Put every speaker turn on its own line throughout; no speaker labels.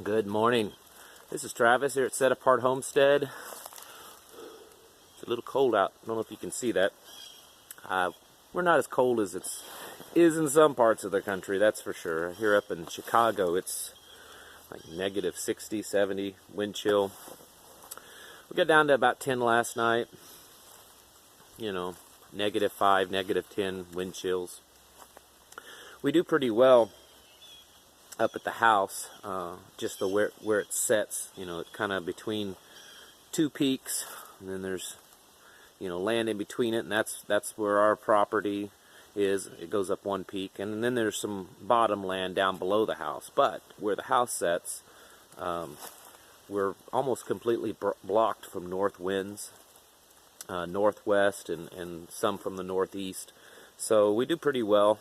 Good morning. This is Travis here at Set Apart Homestead. It's a little cold out. I don't know if you can see that. We're not as cold as it is in some parts of the country, that's for sure. Here up in Chicago, it's like negative 60, 70 wind chill. We got down to about 10 last night. You know, negative 5, negative 10 wind chills. We do pretty well up at the house, just where it sets, you know, it's kind of between two peaks, and then there's, you know, land in between it, and that's where our property is. It goes up one peak, and then there's some bottom land down below the house. But where the house sets, we're almost completely blocked from north winds, northwest, and some from the northeast. So we do pretty well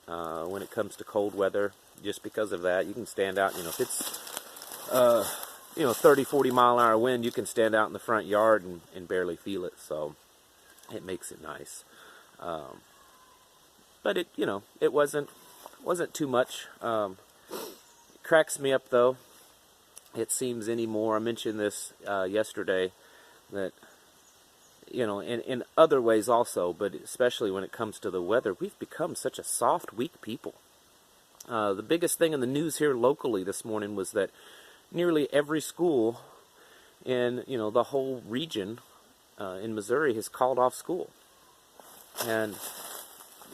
when it comes to cold weather. Just because of that, you can stand out, you know, if it's, you know, 30, 40 mile an hour wind, you can stand out in the front yard and barely feel it, so it makes it nice. But it, you know, it wasn't too much. It cracks me up, though. It seems anymore, I mentioned this yesterday, that, you know, in other ways also, but especially when it comes to the weather, we've become such a soft, weak people. The biggest thing in the news here locally this morning was that nearly every school in, you know, the whole region in Missouri has called off school. And,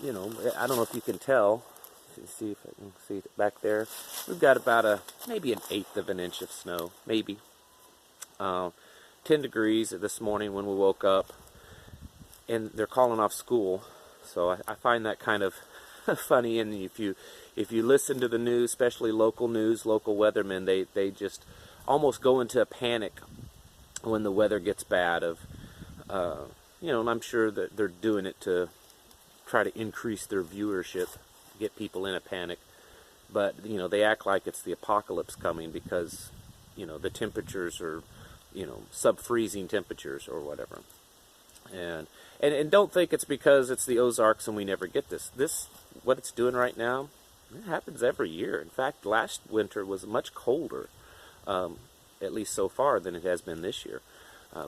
you know, I don't know if you can tell. Let's see if I can see it back there. We've got about maybe an eighth of an inch of snow, maybe. 10 degrees this morning when we woke up, and they're calling off school. So I find that kind of funny. And if you listen to the news, especially local news, local weathermen, they just almost go into a panic when the weather gets bad. You know, and I'm sure that they're doing it to try to increase their viewership, get people in a panic. But, you know, they act like it's the apocalypse coming because, you know, the temperatures are, you know, sub-freezing temperatures or whatever. And don't think it's because it's the Ozarks and we never get this. What it's doing right now, it happens every year. In fact, last winter was much colder, at least so far, than it has been this year.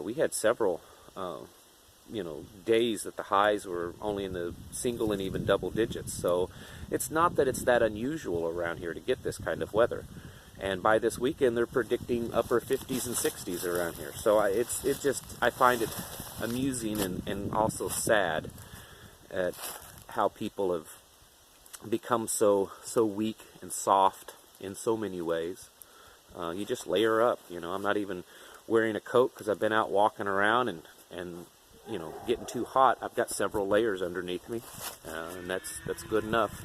We had several, you know, days that the highs were only in the single and even double digits. So it's not that it's that unusual around here to get this kind of weather. And by this weekend, they're predicting upper 50s and 60s around here. So I find it amusing and also sad at how people have become so weak and soft in so many ways. You just layer up, you know. I'm not even wearing a coat because I've been out walking around and you know, getting too hot. I've got several layers underneath me, and that's good enough.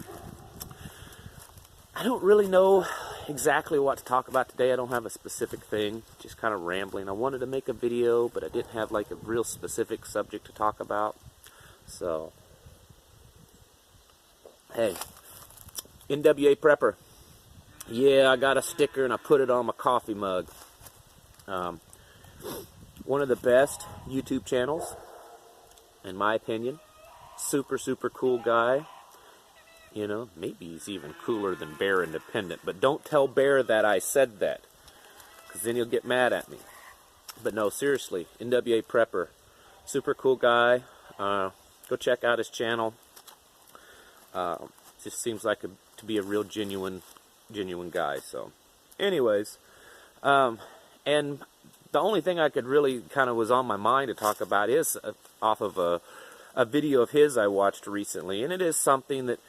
I don't really know exactly what to talk about today. I don't have a specific thing, just kind of rambling. I wanted to make a video, but I didn't have like a real specific subject to talk about. So, hey, NWA Prepper. Yeah, I got a sticker and I put it on my coffee mug. One of the best YouTube channels, in my opinion. Super, super cool guy. You know, maybe he's even cooler than Bear Independent. But don't tell Bear that I said that, because then he'll get mad at me. But no, seriously, NWA Prepper. Super cool guy. Go check out his channel. Just seems like to be a real genuine guy. So, anyways, and the only thing I could really kind of was on my mind to talk about is off of a video of his I watched recently, and it is something that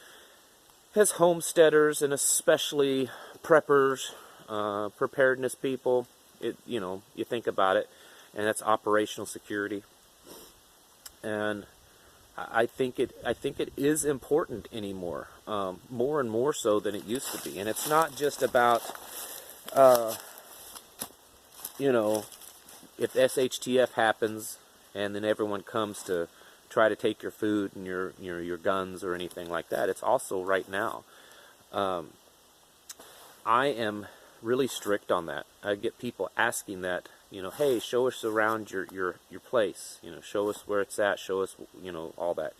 has homesteaders and especially preppers, preparedness people. You know, you think about it, and that's operational security. And I think it is important anymore, more and more so than it used to be. And it's not just about, you know, if SHTF happens and then everyone comes to try to take your food and your guns or anything like that. It's also right now. I am really strict on that. I get people asking that, you know, hey, show us around your place, you know, show us where it's at, show us, you know, all that.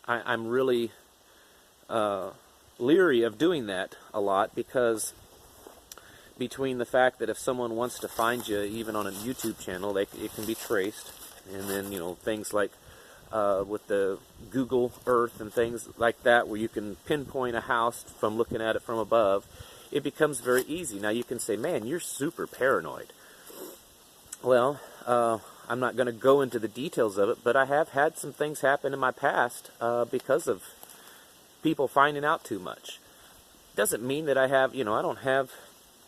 I'm really leery of doing that a lot because between the fact that if someone wants to find you, even on a YouTube channel, it can be traced, and then, you know, things like with the Google Earth and things like that, where you can pinpoint a house from looking at it from above, it becomes very easy. Now you can say, man, you're super paranoid. Well, I'm not going to go into the details of it, but I have had some things happen in my past because of people finding out too much. Doesn't mean that I have, you know, I don't have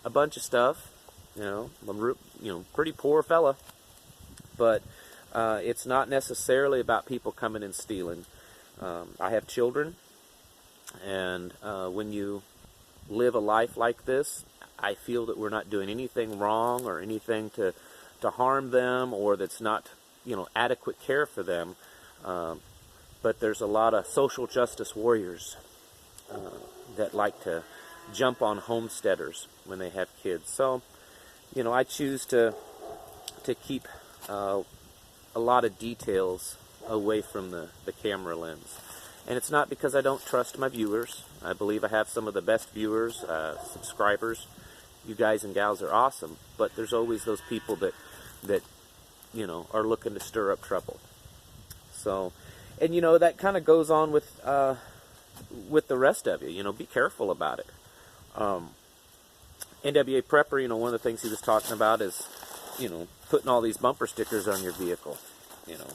a bunch of stuff. You know, I'm pretty poor fella, but it's not necessarily about people coming and stealing. I have children, and when you live a life like this, I feel that we're not doing anything wrong or anything to harm them, or that's not, you know, adequate care for them. But there's a lot of social justice warriors that like to jump on homesteaders when they have kids. So, you know, I choose to keep a lot of details away from the camera lens. And it's not because I don't trust my viewers. I believe I have some of the best viewers, subscribers. You guys and gals are awesome, but there's always those people that you know, are looking to stir up trouble. So, and you know, that kind of goes on with the rest of you. You know, be careful about it. NWA Prepper, you know, one of the things he was talking about is, you know, putting all these bumper stickers on your vehicle. You know,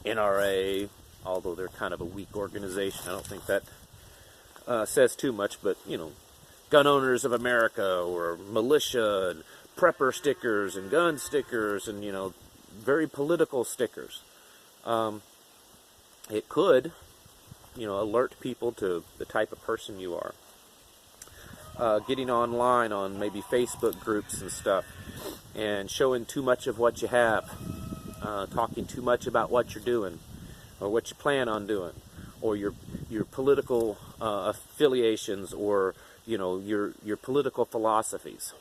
NRA, although they're kind of a weak organization, I don't think that says too much, but, you know, Gun Owners of America, or militia, and prepper stickers, and gun stickers, and, you know, very political stickers. It could, you know, alert people to the type of person you are. Getting online on maybe Facebook groups and stuff, and showing too much of what you have, talking too much about what you're doing, or what you plan on doing, or your political affiliations, or, you know, your political philosophies.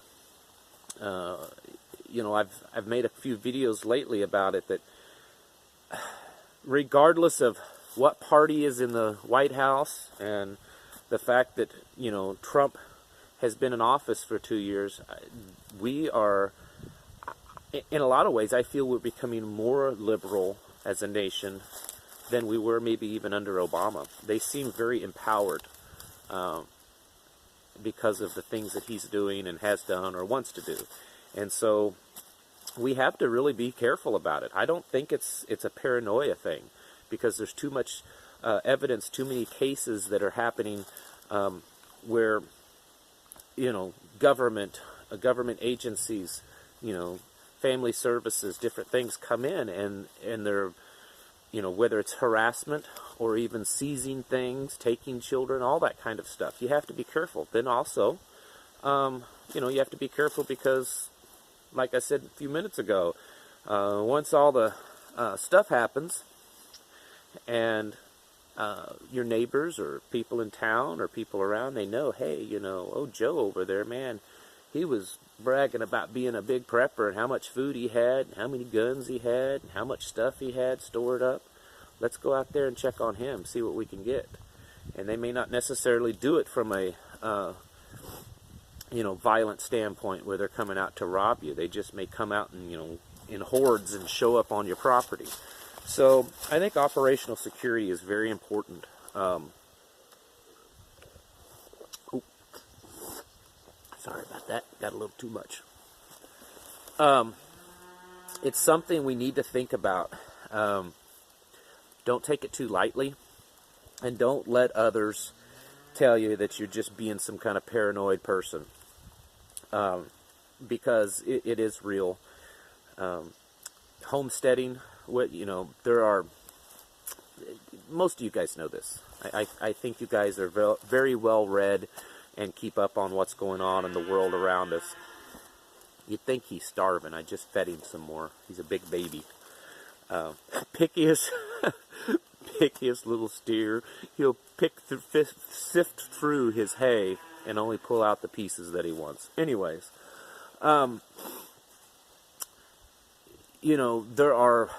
You know, I've made a few videos lately about it, that regardless of what party is in the White House, and the fact that, you know, Trump has been in office for 2 years, we are, in a lot of ways, I feel we're becoming more liberal as a nation than we were maybe even under Obama. They seem very empowered because of the things that he's doing and has done or wants to do. And so we have to really be careful about it. I don't think it's a paranoia thing, because there's too much evidence, too many cases that are happening where, you know, government agencies, you know, family services, different things come in, and they're, you know, whether it's harassment or even seizing things, taking children, all that kind of stuff. You have to be careful. Then also, you know, you have to be careful because, like I said a few minutes ago, once all the stuff happens, and your neighbors or people in town or people around, they know, hey, you know, oh, Joe over there, man, he was bragging about being a big prepper and how much food he had, and how many guns he had, and how much stuff he had stored up. Let's go out there and check on him, see what we can get. And they may not necessarily do it from a you know, violent standpoint where they're coming out to rob you. They just may come out and, you know, in hordes and show up on your property. So I think operational security is very important. Sorry about that. Got a little too much. It's something we need to think about. Don't take it too lightly, and don't let others tell you that you're just being some kind of paranoid person, because it is real. Homesteading, you know, there are, most of you guys know this. I think you guys are very well read and keep up on what's going on in the world around us. You'd think he's starving. I just fed him some more. He's a big baby. Pickiest little steer. He'll sift through his hay and only pull out the pieces that he wants. Anyways, you know, there are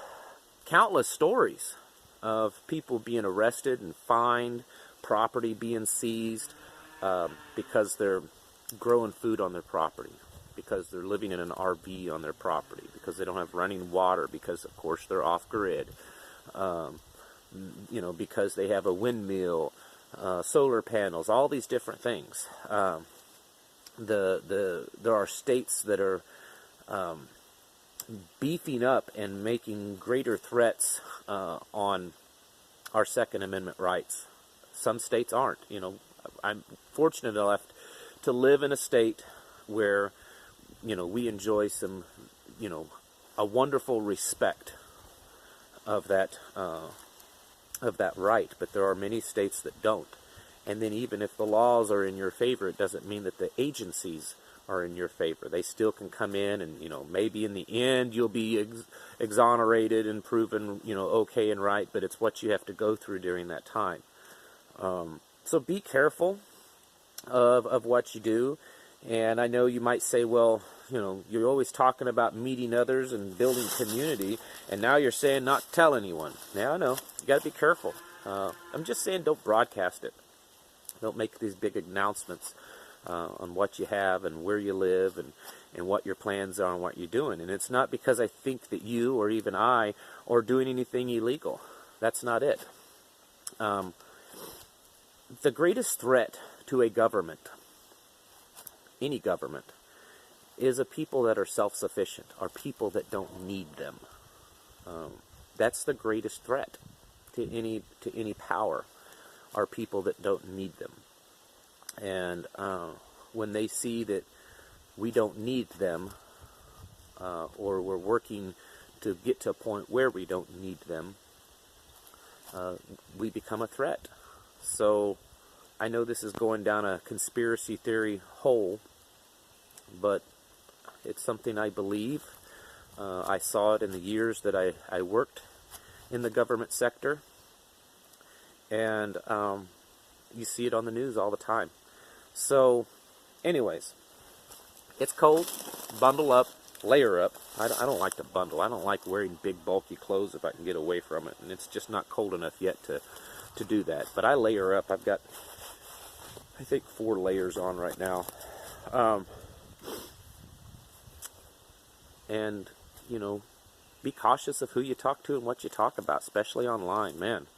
countless stories of people being arrested and fined, property being seized because they're growing food on their property. because they're living in an RV on their property, because they don't have running water, because of course they're off grid, because they have a windmill, solar panels, all these different things. There are states that are beefing up and making greater threats on our Second Amendment rights. Some states aren't. I'm fortunate enough to live in a state where, we enjoy some, a wonderful respect of that right. But there are many states that don't. And then even if the laws are in your favor, it doesn't mean that the agencies are in your favor. They still can come in and, maybe in the end you'll be exonerated and proven, okay and right, but it's what you have to go through during that time. So be careful of what you do. And I know you might say, well, you're always talking about meeting others and building community, and now you're saying not tell anyone. Yeah, I know. You got to be careful. I'm just saying don't broadcast it. Don't make these big announcements on what you have and where you live and what your plans are and what you're doing. And it's not because I think that you or even I are doing anything illegal. That's not it. The greatest threat to a government, any government, is a people that are self-sufficient, are people that don't need them. That's the greatest threat to any power, are people that don't need them. And when they see that we don't need them, or we're working to get to a point where we don't need them, we become a threat. So I know this is going down a conspiracy theory hole, but it's something I believe. I saw it in the years that I worked in the government sector, and you see it on the news all the time. So anyways, it's cold, bundle up, layer up. I don't like to bundle. I don't like wearing big bulky clothes if I can get away from it, and it's just not cold enough yet to do that. But I layer up. I've got, I think, 4 layers on right now. And be cautious of who you talk to and what you talk about, especially online. Man,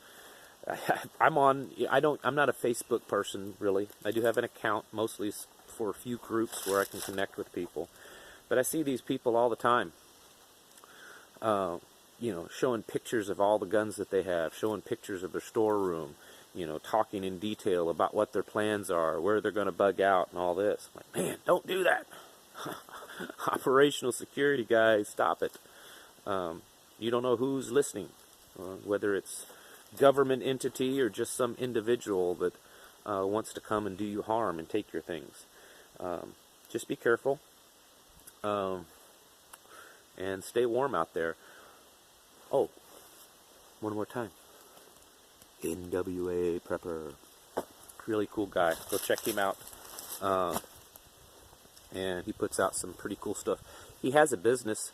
I'm not a Facebook person, really. I do have an account, mostly for a few groups where I can connect with people. But I see these people all the time, showing pictures of all the guns that they have, showing pictures of their storeroom, talking in detail about what their plans are, where they're going to bug out and all this. I'm like, man, don't do that. Operational security guys, stop it. You don't know who's listening, whether it's government entity or just some individual that wants to come and do you harm and take your things. Just be careful, and stay warm out there. Oh, one more time. NWA Prepper, really cool guy. Go check him out. And he puts out some pretty cool stuff. He has a business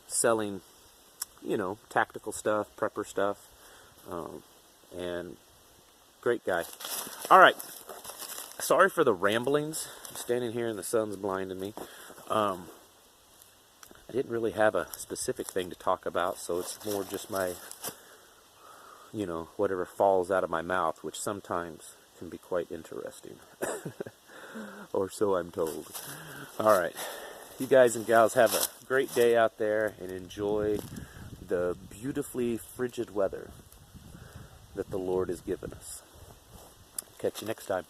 selling, tactical stuff, prepper stuff, and great guy. All right. Sorry for the ramblings. I'm standing here and the sun's blinding me. I didn't really have a specific thing to talk about, so it's more just my, whatever falls out of my mouth, which sometimes can be quite interesting. Or so I'm told. All right. You guys and gals have a great day out there and enjoy the beautifully frigid weather that the Lord has given us. Catch you next time.